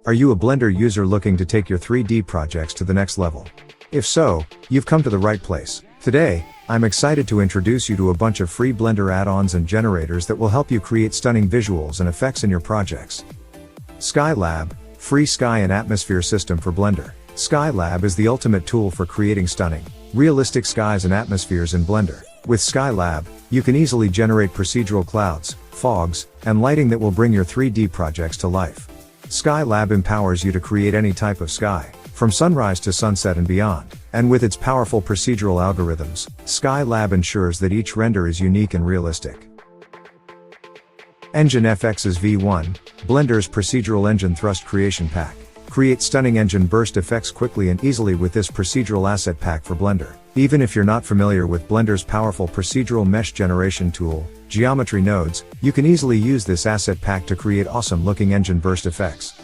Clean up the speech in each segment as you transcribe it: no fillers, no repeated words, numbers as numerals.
Are you a Blender user looking to take your 3D projects to the next level? If so, you've come to the right place. Today, I'm excited to introduce you to a bunch of free Blender add-ons and generators that will help you create stunning visuals and effects in your projects. Skylab, free sky and atmosphere system for Blender. Skylab is the ultimate tool for creating stunning, realistic skies and atmospheres in Blender. With Skylab, you can easily generate procedural clouds, fogs, and lighting that will bring your 3D projects to life. Skylab empowers you to create any type of sky, from sunrise to sunset and beyond. And with its powerful procedural algorithms, Skylab ensures that each render is unique and realistic. Engine FX's V1, Blender's procedural engine thrust creation pack. Create stunning engine burst effects quickly and easily with this procedural asset pack for Blender. Even if you're not familiar with Blender's powerful procedural mesh generation tool, Geometry Nodes, you can easily use this asset pack to create awesome looking engine burst effects.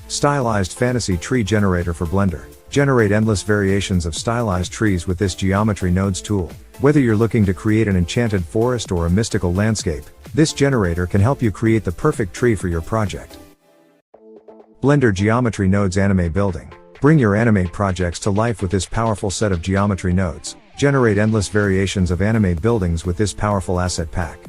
Stylized Fantasy Tree Generator for Blender. Generate endless variations of stylized trees with this Geometry Nodes tool. Whether you're looking to create an enchanted forest or a mystical landscape, this generator can help you create the perfect tree for your project. Blender Geometry Nodes Anime Building. Bring your anime projects to life with this powerful set of geometry nodes. Generate endless variations of anime buildings with this powerful asset pack.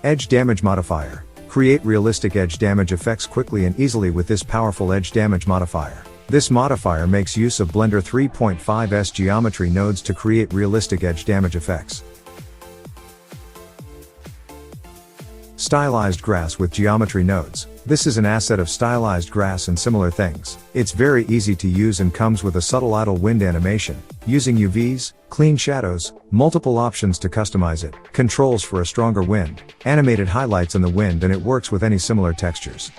Edge Damage Modifier. Create realistic edge damage effects quickly and easily with this powerful Edge Damage Modifier. This modifier makes use of Blender 3.5's geometry nodes to create realistic edge damage effects. Stylized Grass with Geometry Nodes. This is an asset of stylized grass and similar things. It's very easy to use and comes with a subtle idle wind animation, using UVs, clean shadows, multiple options to customize it, controls for a stronger wind, animated highlights in the wind, and it works with any similar textures.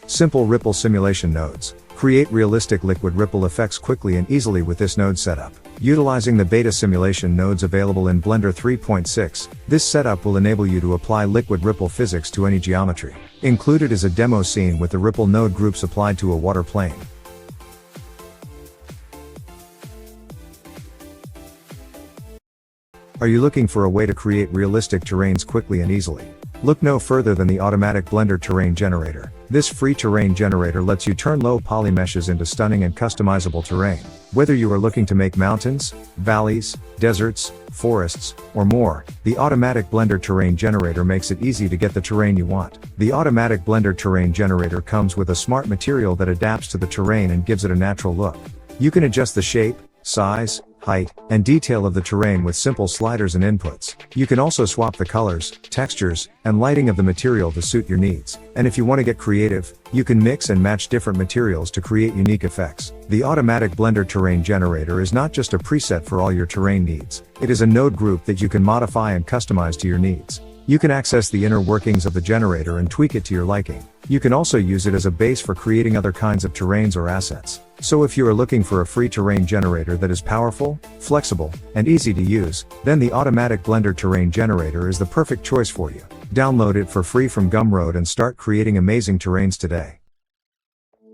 Simple Ripple Simulation Nodes. Create realistic liquid ripple effects quickly and easily with this node setup. Utilizing the beta simulation nodes available in Blender 3.6, this setup will enable you to apply liquid ripple physics to any geometry. Included is a demo scene with the ripple node groups applied to a water plane. Are you looking for a way to create realistic terrains quickly and easily? Look no further than the automatic Blender Terrain Generator. This free terrain generator lets you turn low poly meshes into stunning and customizable terrain. Whether you are looking to make mountains, valleys, deserts, forests, or more, the automatic Blender Terrain Generator makes it easy to get the terrain you want. The automatic Blender Terrain Generator comes with a smart material that adapts to the terrain and gives it a natural look. You can adjust the shape, size, height, and detail of the terrain with simple sliders and inputs. You can also swap the colors, textures, and lighting of the material to suit your needs. And if you want to get creative, you can mix and match different materials to create unique effects. The automatic Blender Terrain Generator is not just a preset for all your terrain needs. It is a node group that you can modify and customize to your needs. You can access the inner workings of the generator and tweak it to your liking. You can also use it as a base for creating other kinds of terrains or assets. So if you are looking for a free terrain generator that is powerful, flexible, and easy to use, then the automatic Blender Terrain Generator is the perfect choice for you. Download it for free from Gumroad and start creating amazing terrains today.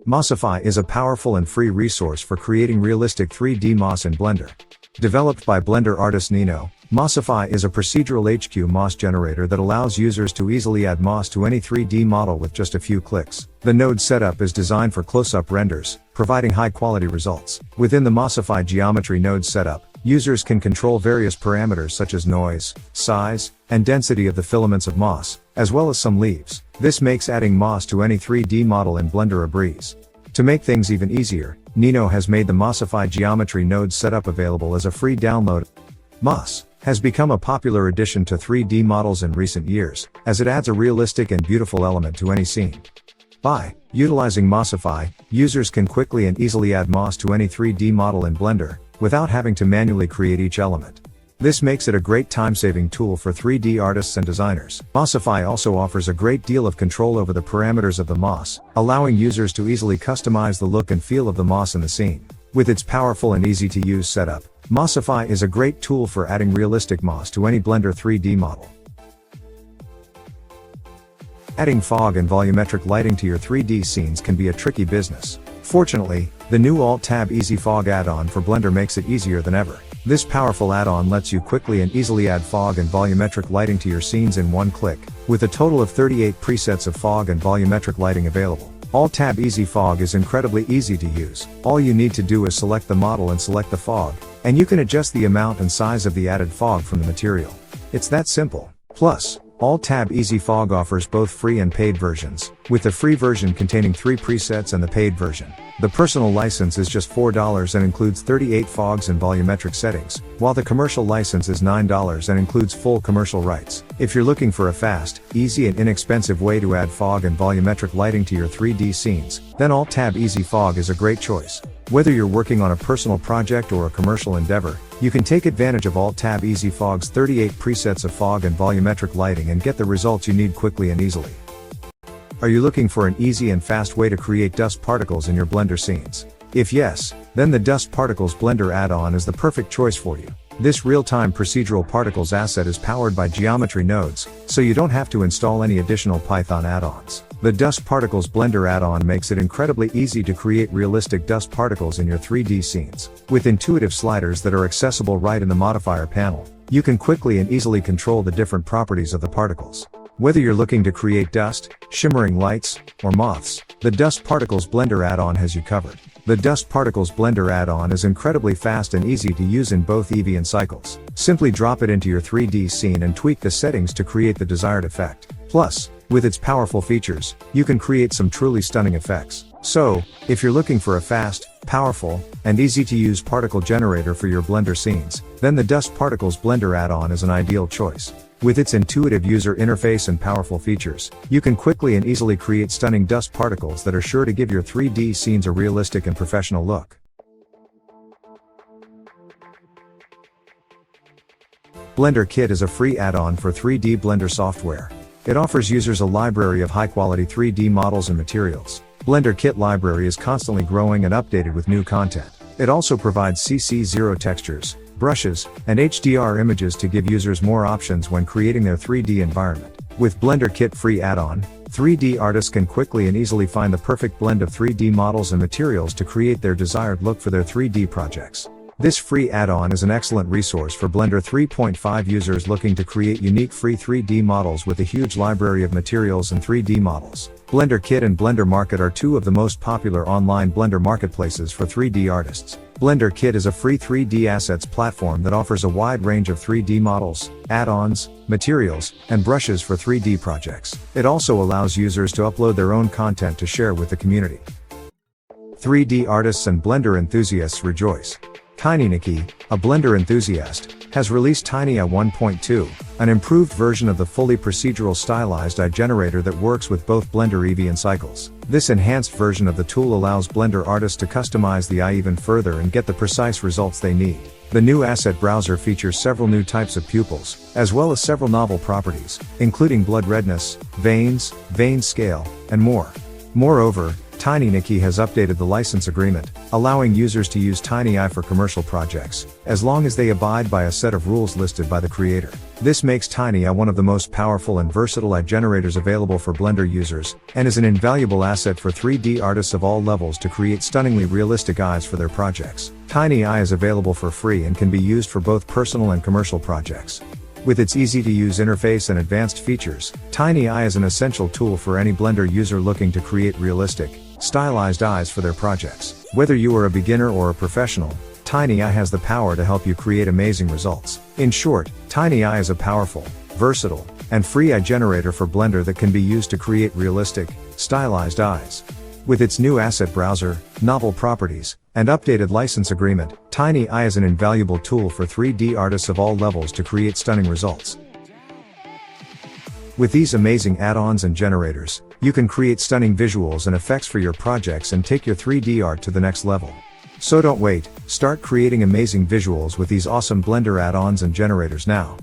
Mossify is a powerful and free resource for creating realistic 3D moss in Blender. Developed by Blender artist Nino, Mossify is a procedural HQ moss generator that allows users to easily add moss to any 3D model with just a few clicks. The node setup is designed for close-up renders, providing high-quality results. Within the Mossify geometry node setup, users can control various parameters such as noise, size, and density of the filaments of moss, as well as some leaves. This makes adding moss to any 3D model in Blender a breeze. To make things even easier, Nino has made the Mossify geometry node setup available as a free download. Moss has become a popular addition to 3D models in recent years, as it adds a realistic and beautiful element to any scene. By utilizing Mossify, users can quickly and easily add moss to any 3D model in Blender, without having to manually create each element. This makes it a great time-saving tool for 3D artists and designers. Mossify also offers a great deal of control over the parameters of the moss, allowing users to easily customize the look and feel of the moss in the scene. With its powerful and easy-to-use setup, Mossify is a great tool for adding realistic moss to any Blender 3D model. Adding fog and volumetric lighting to your 3D scenes can be a tricky business. Fortunately, the new Alt-Tab Easy Fog add-on for Blender makes it easier than ever. This powerful add-on lets you quickly and easily add fog and volumetric lighting to your scenes in one click, with a total of 38 presets of fog and volumetric lighting available. Alt-Tab Easy Fog is incredibly easy to use. All you need to do is select the model and select the fog, and you can adjust the amount and size of the added fog from the material. It's that simple. Plus, Alt-Tab Easy Fog offers both free and paid versions, with the free version containing 3 presets and the paid version. The personal license is just $4 and includes 38 fogs and volumetric settings, while the commercial license is $9 and includes full commercial rights. If you're looking for a fast, easy and inexpensive way to add fog and volumetric lighting to your 3D scenes, then Alt-Tab Easy Fog is a great choice. Whether you're working on a personal project or a commercial endeavor, you can take advantage of Alt-Tab Easy Fog's 38 presets of fog and volumetric lighting and get the results you need quickly and easily. Are you looking for an easy and fast way to create dust particles in your Blender scenes? If yes, then the Dust Particles Blender add-on is the perfect choice for you. This real-time procedural particles asset is powered by geometry nodes, so you don't have to install any additional Python add-ons. The Dust Particles Blender add-on makes it incredibly easy to create realistic dust particles in your 3D scenes. With intuitive sliders that are accessible right in the Modifier panel, you can quickly and easily control the different properties of the particles. Whether you're looking to create dust, shimmering lights, or moths, the Dust Particles Blender add-on has you covered. The Dust Particles Blender add-on is incredibly fast and easy to use in both Eevee and Cycles. Simply drop it into your 3D scene and tweak the settings to create the desired effect. Plus, with its powerful features, you can create some truly stunning effects. So, if you're looking for a fast, powerful, and easy-to-use particle generator for your Blender scenes, then the Dust Particles Blender add-on is an ideal choice. With its intuitive user interface and powerful features, you can quickly and easily create stunning dust particles that are sure to give your 3D scenes a realistic and professional look. BlenderKit is a free add-on for 3D Blender software. It offers users a library of high-quality 3D models and materials. BlenderKit library is constantly growing and updated with new content. It also provides CC0 textures, brushes, and HDR images to give users more options when creating their 3D environment. With BlenderKit free add-on, 3D artists can quickly and easily find the perfect blend of 3D models and materials to create their desired look for their 3D projects. This free add-on is an excellent resource for Blender 3.5 users looking to create unique free 3D models with a huge library of materials and 3D models. BlenderKit and Blender Market are two of the most popular online Blender marketplaces for 3D artists. BlenderKit is a free 3D assets platform that offers a wide range of 3D models, add-ons, materials, and brushes for 3D projects. It also allows users to upload their own content to share with the community. 3D artists and Blender enthusiasts rejoice. TinyNiki, a Blender enthusiast, has released Tiny AI 1.2, an improved version of the fully procedural stylized AI generator that works with both Blender Eevee and Cycles. This enhanced version of the tool allows Blender artists to customize the AI even further and get the precise results they need. The new asset browser features several new types of pupils, as well as several novel properties, including blood redness, veins, vein scale, and more. Moreover, TinyNiki has updated the license agreement, allowing users to use Tiny AI for commercial projects, as long as they abide by a set of rules listed by the creator. This makes Tiny AI one of the most powerful and versatile AI generators available for Blender users, and is an invaluable asset for 3D artists of all levels to create stunningly realistic eyes for their projects. Tiny AI is available for free and can be used for both personal and commercial projects. With its easy-to-use interface and advanced features, Tiny AI is an essential tool for any Blender user looking to create realistic, stylized eyes for their projects. Whether you are a beginner or a professional, Tiny AI has the power to help you create amazing results. In short, Tiny AI is a powerful, versatile, and free AI generator for Blender that can be used to create realistic, stylized eyes. With its new asset browser, novel properties, and updated license agreement, Tiny AI is an invaluable tool for 3D artists of all levels to create stunning results. With these amazing add-ons and generators, you can create stunning visuals and effects for your projects and take your 3D art to the next level. So don't wait, start creating amazing visuals with these awesome Blender add-ons and generators now.